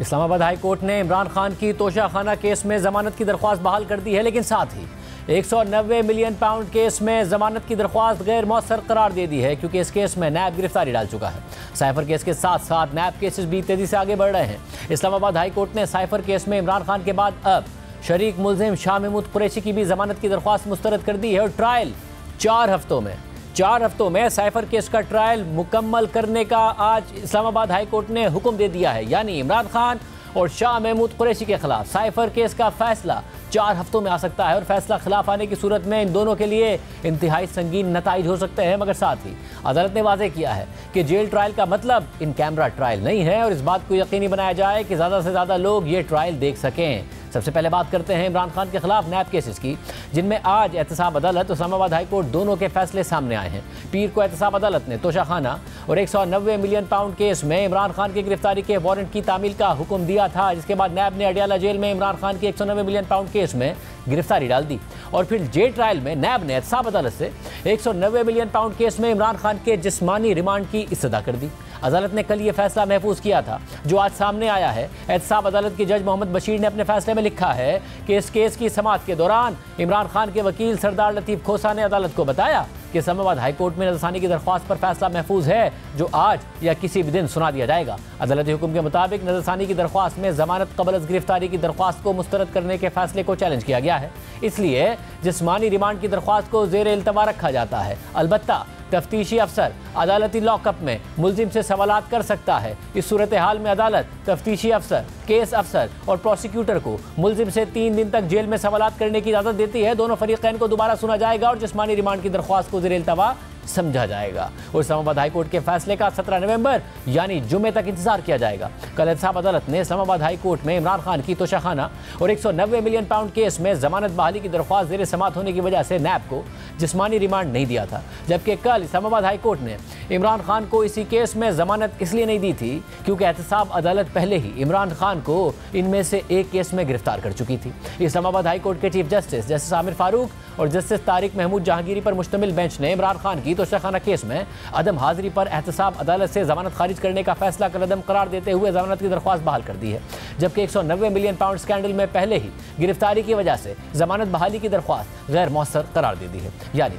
Islamabad high court ने इमरान खान की Toshakhana case में जमानत की दरख्वास्त बहाल कर दी है, लेकिन साथ ही 190 मिलियन पाउंड केस में जमानत की दरख्वास्त गैर मौसर करार दे दी है, क्योंकि इस केस में नैब गिरफ्तारी डाल चुका है। साइफर केस के साथ साथ नैब केसेस भी तेजी से आगे बढ़ रहे हैं। इस्लामाबाद हाई कोर्ट ने साइफर केस में इमरान खान के बाद अब शरीक मुलजिम शाह महमूद कुरैशी की भी जमानत की दरख्वास्त मुस्तरद कर दी है और ट्रायल 4 हफ्तों में साइफर केस का ट्रायल मुकम्मल करने का आज इस्लामाबाद हाई कोर्ट ने हुक्म दे दिया है। यानी इमरान खान और शाह महमूद कुरैशी के खिलाफ साइफर केस का फैसला 4 हफ्तों में आ सकता है और फैसला खिलाफ आने की सूरत में इन दोनों के लिए इंतहाई संगीन नताइज हो सकते हैं। मगर साथ ही अदालत ने वाज़ेह किया है कि जेल ट्रायल का मतलब इन कैमरा ट्रायल नहीं है और इस बात को यकीनी बनाया जाए कि ज़्यादा से ज़्यादा लोग ये ट्रायल देख सकें। सबसे पहले बात करते हैं इमरान खान के खिलाफ नैब केसेस की, जिनमें आज एहतसाब अदालत और इस्लामाबाद हाई कोर्ट दोनों के फैसले सामने आए हैं। पीर को एहतसाब अदालत ने तोशाखाना और 190 मिलियन पाउंड केस में इमरान खान की गिरफ्तारी के वारंट की तामील का हुक्म दिया था, जिसके बाद नैब ने अडियाला जेल में इमरान खान की 190 मिलियन पाउंड केस में गिरफ्तारी डाल दी और फिर जेल ट्रायल में नैब ने एहतसाब अदालत से 190 मिलियन पाउंड केस में इमरान खान के जिस्मानी रिमांड की इस्तदा कर दी। अदालत ने कल ये फैसला महफूज किया था जो आज सामने आया है। एहतसाब अदालत के जज मोहम्मद बशीर ने अपने फैसले में लिखा है कि इस केस की समाअत के दौरान इमरान खान के वकील सरदार लतीफ़ खोसा ने अदालत को बताया कि इस्लामाबाद हाई कोर्ट में नज़रसानी की दरख्वास्त पर फैसला महफूज है जो आज या किसी भी दिन सुना दिया जाएगा। अदालती हुक्म के मुताबिक नज़रसानी की दरख्वास्त में जमानत कबल अज़ गिरफ्तारी की दरख्वास्त को मुस्तरद करने के फैसले को चैलेंज किया गया है, इसलिए जिस्मानी रिमांड की दरख्वास्त को ज़ेर इल्तवा रखा जाता है। अलबत्ता तफ्तीशी अफसर अदालती लॉकअप में मुलजिम से सवालात कर सकता है। इस सूरत हाल में अदालत तफ्तीशी अफसर, केस अफसर और प्रोसिक्यूटर को मुलजिम से 3 दिन तक जेल में सवालात करने की इजाज़त देती है। दोनों फरीक़ैन को दोबारा सुना जाएगा और जिस्मानी रिमांड की दरख्वास्त को ज़ेर इल्तवा समझा जाएगा और इस्लामाबाद हाई कोर्ट के फैसले का 17 नवंबर यानी जुमे तक इंतजार किया जाएगा। कल एहतसाब अदालत ने इस्लामाबाद हाई कोर्ट में इमरान खान की तोशाखाना और 190 मिलियन पाउंड केस में जमानत बहाली की दरख्वास्त ज़ेर समाअत होने की वजह से नैब को जिस्मानी रिमांड नहीं दिया था, जबकि कल इस्लामाबाद हाई कोर्ट ने इमरान खान को इसी केस में जमानत इसलिए नहीं दी थी क्योंकि एहतसाब अदालत पहले ही इमरान खान को इनमें से एक केस में गिरफ्तार कर चुकी थी। इस्लामाबाद हाई कोर्ट के चीफ जस्टिस आमिर फारूक और जस्टिस तारिक महमूद जहांगीरी पर मुश्तमिल बेंच ने इमरान खान की तोशाखाना केस में अदम हाजिरी पर एहतसाब अदालत से जमानत खारिज करने का फैसला कलअदम करार देते हुए जमानत की दरख्वास्त बहाल कर दी है, जबकि 190 मिलियन पाउंड स्कैंडल में पहले ही गिरफ्तारी की वजह से जमानत बहाली की दरख्वास्त गैर मौसर करार दे दी है। यानी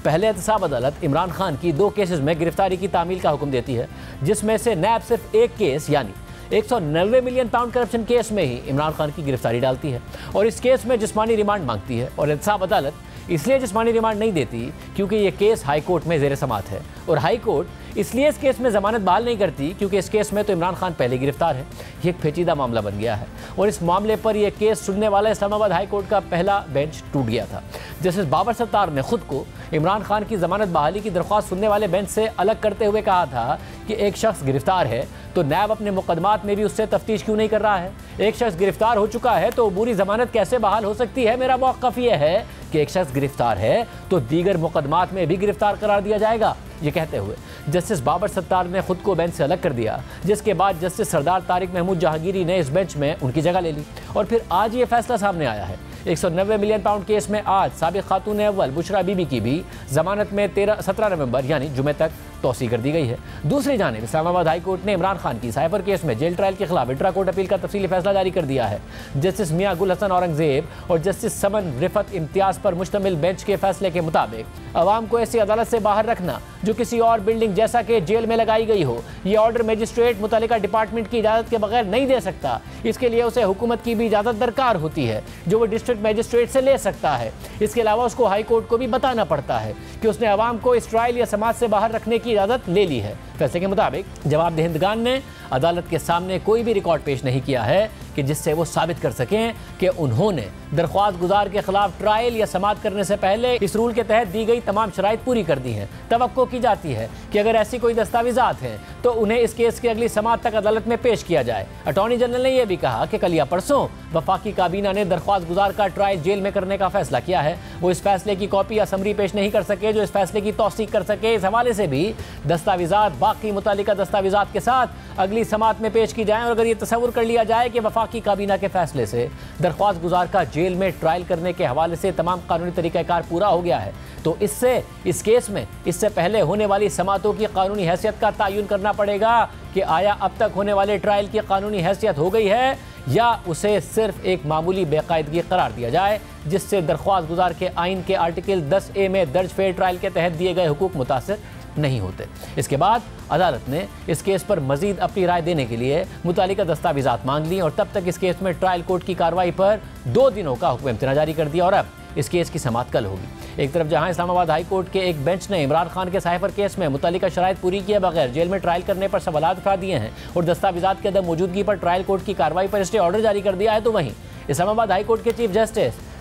पहले एहतसाब अदालत इमरान खान की 2 केसेस में गिरफ्तारी की तामील का हुक्म देती है, जिसमें से नैब सिर्फ एक केस यानी 190 मिलियन पाउंड करप्शन केस में ही इमरान खान की गिरफ्तारी डालती है और इस केस में जिस्मानी रिमांड मांगती है। और एहतसाब अदालत इसलिए जिस्मानी रिमांड नहीं देती क्योंकि ये केस हाई कोर्ट में ज़ेर समाअत है और हाई कोर्ट इसलिए इस केस में ज़मानत बहाल नहीं करती क्योंकि इस केस में तो इमरान खान पहले गिरफ्तार है। ये एक पेचीदा मामला बन गया है और इस मामले पर यह केस सुनने वाला इस्लामाबाद हाई कोर्ट का पहला बेंच टूट गया था। जस्टिस बाबर सत्तार ने खुद को इमरान खान की ज़मानत बहाली की दरख्वास्त सुनने वाले बेंच से अलग करते हुए कहा था कि एक शख्स गिरफ्तार है तो नैब अपने मुकदमात में भी उससे तफ्तीश क्यों नहीं कर रहा है। एक शख्स गिरफ्तार हो चुका है तो अबूरी ज़मानत कैसे बहाल हो सकती है। मेरा मौक़िफ़ यह है कि एक शख्स गिरफ्तार है तो दीगर मुकदमात में भी गिरफ्तार करार दिया जाएगा। ये कहते हुए जस्टिस बाबर सत्तार ने खुद को बेंच से अलग कर दिया, जिसके बाद जस्टिस सरदार तारिक महमूद जहांगीरी ने इस बेंच में उनकी जगह ले ली और फिर आज ये फैसला सामने आया है। 190 मिलियन पाउंड केस में आज साबिक़ खातून अव्वल बुशरा बीबी की भी जमानत में 17 नवंबर यानी जुमे तक तौसी कर दी गई है। दूसरी जानिब इस्लामाबाद हाई कोर्ट ने इमरान खान की साइफर केस में जेल ट्रायल के खिलाफ इंट्रा कोर्ट अपील का तफसीली फैसला जारी कर दिया है। जस्टिस मियां गुल हसन औरंगजेब और जस्टिस समन रिफत इम्तियाज़ पर मुश्तमिल बेंच के फैसले के मुताबिक अवाम को ऐसी अदालत से बाहर रखना जो किसी और बिल्डिंग जैसा कि जेल में लगाई गई हो, ये ऑर्डर मजिस्ट्रेट मुतल्लिका डिपार्टमेंट की इजाज़त के बगैर नहीं दे सकता। इसके लिए उसे हुकूमत की भी इजाज़त दरकार होती है जो वो डिस्ट्रिक्ट मजिस्ट्रेट से ले सकता है। इसके अलावा उसको हाई कोर्ट को भी बताना पड़ता है कि उसने अवाम को इस ट्रायल या समाज से बाहर रखने की इजाज़त ले ली है। फैसले के मुताबिक जवाबदेहिंदगान ने अदालत के सामने कोई भी रिकॉर्ड पेश नहीं किया है कि जिससे वो साबित कर सकें कि उन्होंने दरख्वास्त गुजार के खिलाफ ट्रायल या समाअत करने से पहले इस रूल के तहत दी गई तमाम शराइत पूरी कर दी हैं। तवक्को की जाती है कि अगर ऐसी कोई दस्तावेज़ात हैं तो उन्हें इस केस की अगली समाअत तक अदालत में पेश किया जाए। अटॉर्नी जनरल ने यह भी कहा कि कल या परसों वफाकी काबीना ने दरख्वास्त गुजार का ट्रायल जेल में करने का फैसला किया है। वो इस फैसले की कॉपी या समरी पेश नहीं कर सके जो इस फैसले की तौसीक कर सके। इस हवाले से भी दस्तावेज़ात बाकी मुतालिका दस्तावेज़ात के साथ अगली समाअत में पेश की जाएँ और अगर ये तसव्वुर कर लिया जाए कि वफाकी वफाकी काबीना के फैसले से दरख्वास्त गुजार का जेल में ट्रायल करने के हवाले से तमाम कानूनी तरीक़ाकार पूरा हो गया है, तो इससे इस केस में इससे पहले होने वाली समातों की कानूनी हैसियत का तयन करना पड़ेगा कि आया अब तक होने वाले ट्रायल की कानूनी हैसियत हो गई है या उसे सिर्फ एक मामूली बेकायदगी करार दिया जाए, जिससे दरख्वास्त गुजार के आइन के आर्टिकल 10A में दर्ज फेयर ट्रायल के तहत दिए गए हुकूक मुतासिर नहीं होते। इसके बाद अदालत ने इस केस पर मजीद अपनी राय देने के लिए मुतालिका दस्तावेजात मांग ली और तब तक इस केस में ट्रायल कोर्ट की कार्रवाई पर 2 दिनों का हुक्म इम्तना जारी कर दिया और अब इस केस की समाअत कल होगी। एक तरफ जहां इस्लामाबाद हाई कोर्ट के एक बेंच ने इमरान खान के साइफर केस में मुतालिका शराइत पूरी किए बगैर जेल में ट्रायल करने पर सवालात उठा दिए हैं और दस्तावेजात की अदम मौजूदगी पर ट्रायल कोर्ट की कार्रवाई पर स्टे ऑर्डर जारी कर दिया है, तो वहीं इस्लामाबाद हाई कोर्ट के चीफ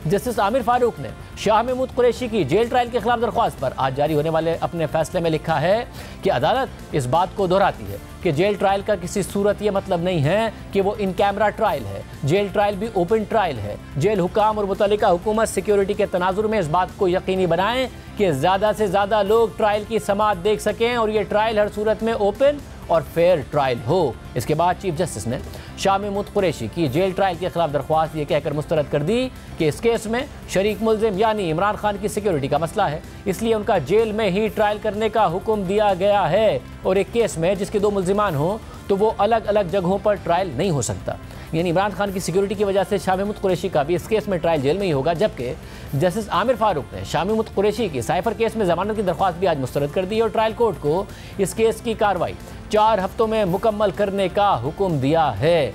जस्टिस आमिर फारूक ने शाह महमूद कुरैशी की जेल ट्रायल के खिलाफ दरख्वास्त पर आज जारी होने वाले अपने फैसले में लिखा है कि अदालत इस बात को दोहराती है कि जेल ट्रायल का किसी सूरत ये मतलब नहीं है कि वो इन कैमरा ट्रायल है। जेल ट्रायल भी ओपन ट्रायल है। जेल हुकाम और मुतल्लिका हुकूमत सिक्योरिटी के तनाजुर में इस बात को यकीनी बनाएं कि ज़्यादा से ज़्यादा लोग ट्रायल की समाअत देख सकें और ये ट्रायल हर सूरत में ओपन और फेयर ट्रायल हो। इसके बाद चीफ जस्टिस ने शाह महमूद कुरैशी की जेल ट्रायल के खिलाफ दरख्वास्त ये कहकर मुस्तरद कर दी कि इस केस में शरीक मुल्जिम यानी इमरान खान की सिक्योरिटी का मसला है, इसलिए उनका जेल में ही ट्रायल करने का हुक्म दिया गया है और एक केस में जिसके 2 मुल्जिमान हों तो वो अलग अलग जगहों पर ट्रायल नहीं हो सकता। यानी इमरान खान की सिक्योरिटी की वजह से शाह महमूद कुरैशी का भी इस केस में ट्रायल जेल में ही होगा, जबकि जस्टिस आमिर फारूक ने शाह महमूद कुरैशी की साइफर केस में जमानत की दरख्वास्त भी आज मुस्तरद कर दी और ट्रायल कोर्ट को इस केस की कार्रवाई 4 हफ्तों में मुकम्मल करने का हुक्म दिया है।